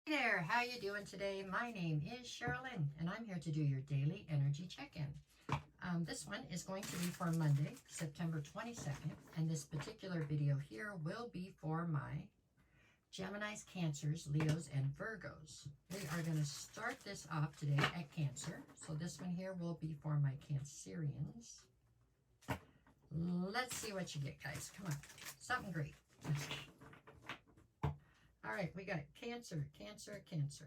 Hey there, how you doing today? My name is Sherilyn, and I'm here to do your daily energy check-in. This one is going to be for Monday, September 22nd, and this particular video here will be for my Geminis, Cancers, Leos, and Virgos. We are going to start this off today at Cancer, so this one here will be for my Cancerians. Let's see what you get, guys. Come on, something great. All right, we got Cancer, Cancer, Cancer.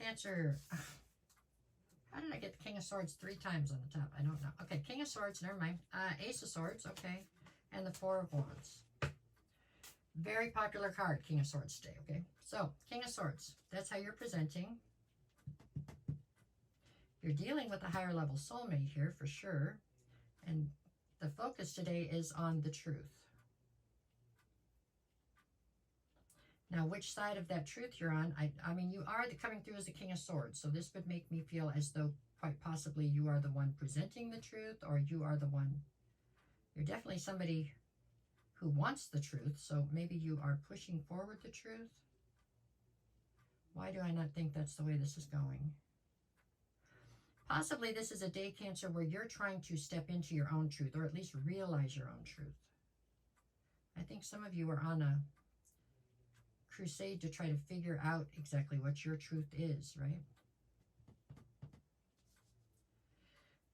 Cancer. How did I get the King of Swords 3 times on the top? I don't know. Okay, King of Swords, never mind. Ace of Swords, okay. And the Four of Wands. Very popular card, King of Swords today, okay? So, King of Swords, that's how you're presenting. You're dealing with a higher level soulmate here for sure. And the focus today is on the truth. Now, which side of that truth you're on, I mean, you are coming through as the King of Swords, so this would make me feel as though quite possibly you are the one presenting the truth, or you are the one, you're definitely somebody who wants the truth, so maybe you are pushing forward the truth. Why do I not think that's the way this is going? Possibly this is a day, Cancer, where you're trying to step into your own truth, or at least realize your own truth. I think some of you are on a crusade to try to figure out exactly what your truth is, right?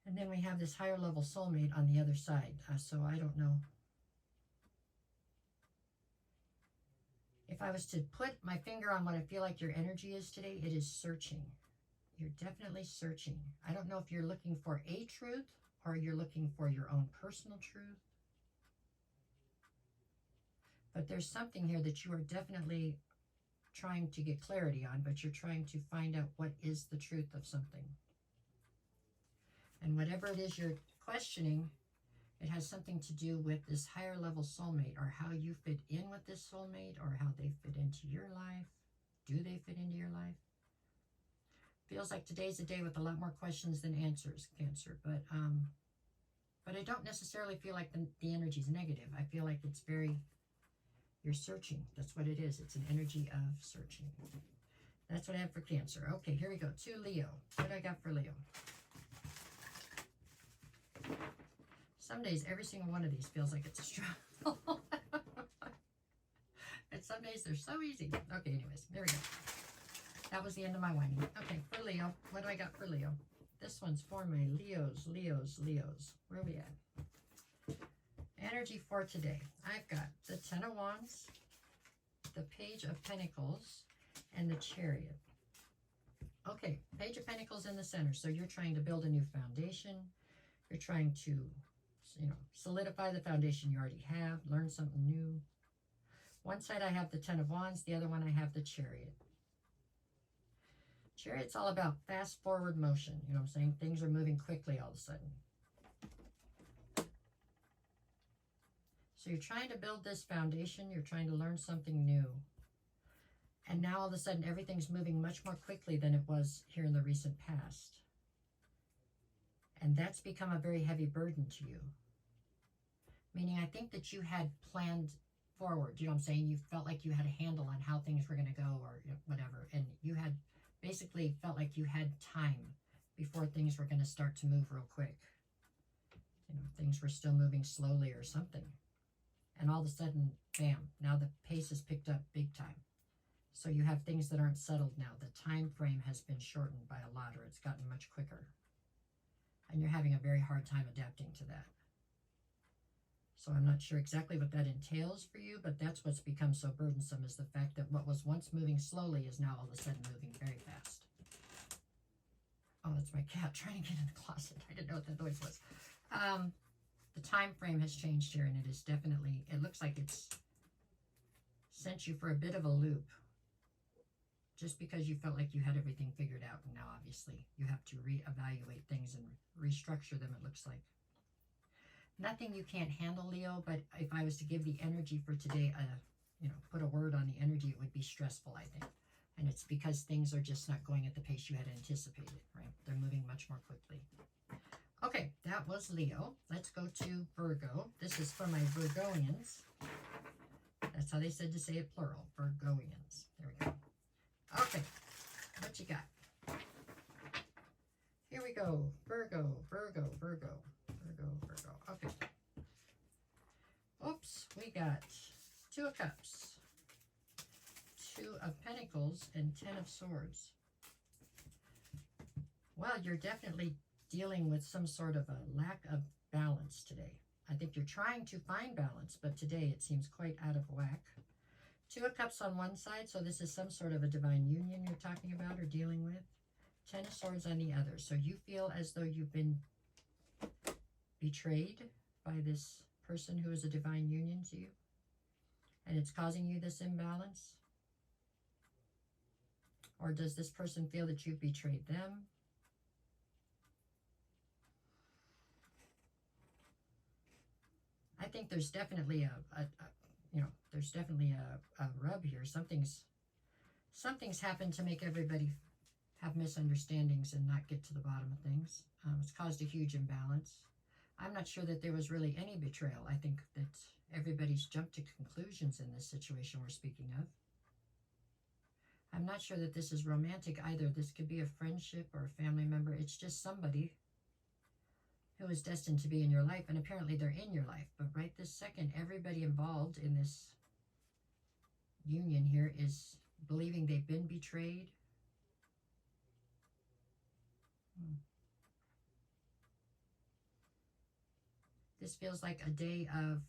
And then we have this higher level soulmate on the other side. So I don't know. If I was to put my finger on what I feel like your energy is today, it is searching. You're definitely searching. I don't know if you're looking for a truth or you're looking for your own personal truth. But there's something here that you are definitely trying to get clarity on, but you're trying to find out what is the truth of something. And whatever it is you're questioning, it has something to do with this higher level soulmate, or how you fit in with this soulmate, or how they fit into your life. Do they fit into your life? Feels like today's a day with a lot more questions than answers, Cancer, but I don't necessarily feel like the energy is negative. I feel like it's very, you're searching. That's what it is. It's an energy of searching. That's what I have for Cancer. Okay, here we go. To Leo. What do I got for Leo? Some days, every single one of these feels like it's a struggle. And some days, they're so easy. Okay, anyways, there we go. That was the end of my whining. Okay, for Leo, what do I got for Leo? This one's for my Leos, Leos, Leos. Where are we at? Energy for today. I've got the Ten of Wands, the Page of Pentacles, and the Chariot. Okay, Page of Pentacles in the center. So you're trying to build a new foundation. You're trying to, solidify the foundation you already have, learn something new. One side I have the Ten of Wands, the other one I have the Chariot. Chariot's all about fast forward motion. You know what I'm saying? Things are moving quickly all of a sudden. So you're trying to build this foundation. You're trying to learn something new. And now all of a sudden everything's moving much more quickly than it was here in the recent past. And that's become a very heavy burden to you. Meaning I think that you had planned forward. You know what I'm saying? You felt like you had a handle on how things were going to go, or whatever. And you had basically felt like you had time before things were going to start to move real quick. Things were still moving slowly or something. And all of a sudden, bam, now the pace has picked up big time. So you have things that aren't settled now. The time frame has been shortened by a lot, or it's gotten much quicker. And you're having a very hard time adapting to that. So I'm not sure exactly what that entails for you, but that's what's become so burdensome, is the fact that what was once moving slowly is now all of a sudden moving very fast. Oh, that's my cat trying to get in the closet. I didn't know what that noise was. The time frame has changed here, and it is definitely, it looks like it's sent you for a bit of a loop. Just because you felt like you had everything figured out, and now obviously you have to reevaluate things and restructure them, it looks like. Nothing you can't handle, Leo, but if I was to give the energy for today, put a word on the energy, it would be stressful, I think. And it's because things are just not going at the pace you had anticipated, right? They're moving much more quickly. Okay, that was Leo. Let's go to Virgo. This is for my Virgoians. That's how they said to say it plural, Virgoians. There we go. Okay, what you got? Here we go. Virgo, Virgo, Virgo, Virgo, Virgo. Okay. Oops, we got 2 of Cups, 2 of Pentacles, and 10 of Swords. Well, you're definitely dealing with some sort of a lack of balance today. I think you're trying to find balance, but today it seems quite out of whack. 2 of Cups on one side, so this is some sort of a divine union you're talking about or dealing with. 10 of Swords on the other. So you feel as though you've been betrayed by this person who is a divine union to you. And it's causing you this imbalance. Or does this person feel that you've betrayed them? I think there's definitely there's definitely a rub here. Something's happened to make everybody have misunderstandings and not get to the bottom of things. It's caused a huge imbalance. I'm not sure that there was really any betrayal. I think that everybody's jumped to conclusions in this situation we're speaking of. I'm not sure that this is romantic either. This could be a friendship or a family member. It's just somebody who is destined to be in your life, and apparently they're in your life. But right this second, everybody involved in this union here is believing they've been betrayed. This feels like a day of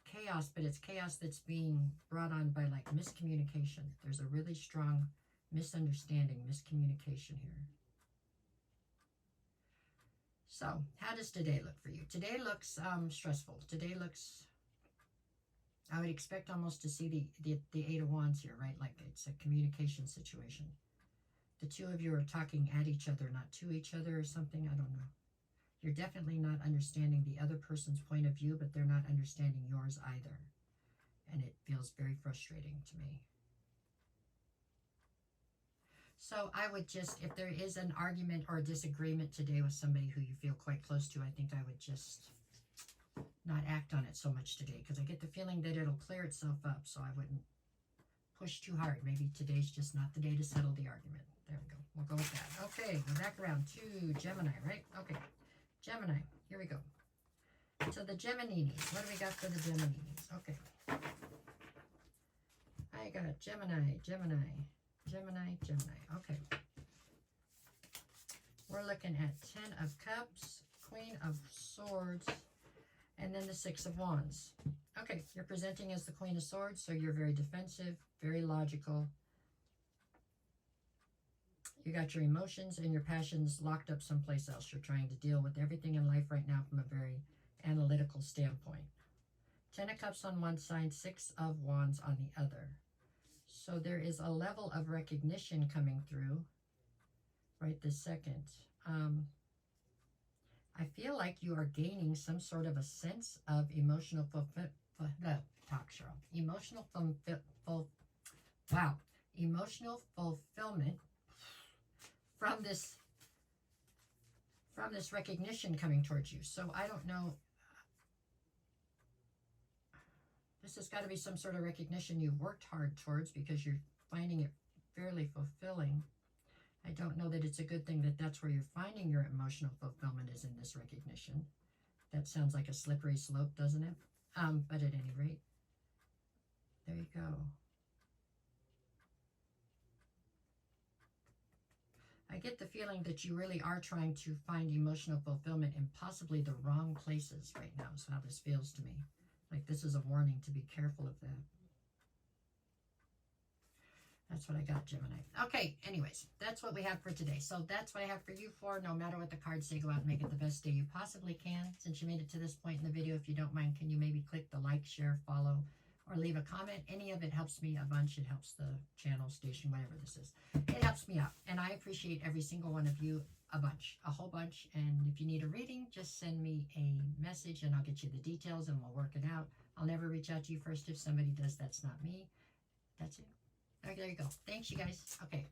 chaos, but it's chaos that's being brought on by like miscommunication. There's a really strong misunderstanding, miscommunication here. So, how does today look for you? Today looks stressful. Today looks, I would expect almost to see the 8 of Wands here, right? Like it's a communication situation. The 2 of you are talking at each other, not to each other or something. I don't know. You're definitely not understanding the other person's point of view, but they're not understanding yours either. And it feels very frustrating to me. So I would just, if there is an argument or a disagreement today with somebody who you feel quite close to, I think I would just not act on it so much today, because I get the feeling that it'll clear itself up, so I wouldn't push too hard. Maybe today's just not the day to settle the argument. There we go. We'll go with that. Okay, we're back around to Gemini, right? Okay, Gemini, here we go. So the Geminis, what do we got for the Geminis? Okay. I got Gemini, Gemini, Gemini, Gemini. Okay. We're looking at 10 of Cups, Queen of Swords, and then the 6 of Wands. Okay, you're presenting as the Queen of Swords, so you're very defensive, very logical. You got your emotions and your passions locked up someplace else. You're trying to deal with everything in life right now from a very analytical standpoint. 10 of Cups on one side, 6 of Wands on the other. So there is a level of recognition coming through right this second. I feel like you are gaining some sort of a sense of emotional fulfillment. Emotional fulfillment from this recognition coming towards you. So I don't know. This has got to be some sort of recognition you've worked hard towards, because you're finding it fairly fulfilling. I don't know that it's a good thing that that's where you're finding your emotional fulfillment, is in this recognition. That sounds like a slippery slope, doesn't it? But at any rate, there you go. I get the feeling that you really are trying to find emotional fulfillment in possibly the wrong places right now, is how this feels to me. Like this is a warning to be careful of that. That's what I got, Gemini. Okay, anyways, that's what we have for today. So that's what I have for you for. No matter what the cards say, go out and make it the best day you possibly can. Since you made it to this point in the video, if you don't mind, can you maybe click the like, share, follow, or leave a comment? Any of it helps me a bunch. It helps the channel, station, whatever this is. It helps me out. And I appreciate every single one of you a bunch, a whole bunch. And if you need a reading, just send me a message and I'll get you the details and we'll work it out. I'll never reach out to you first. If somebody does, that's not me. That's it. Okay, there you go. Thanks, you guys. Okay.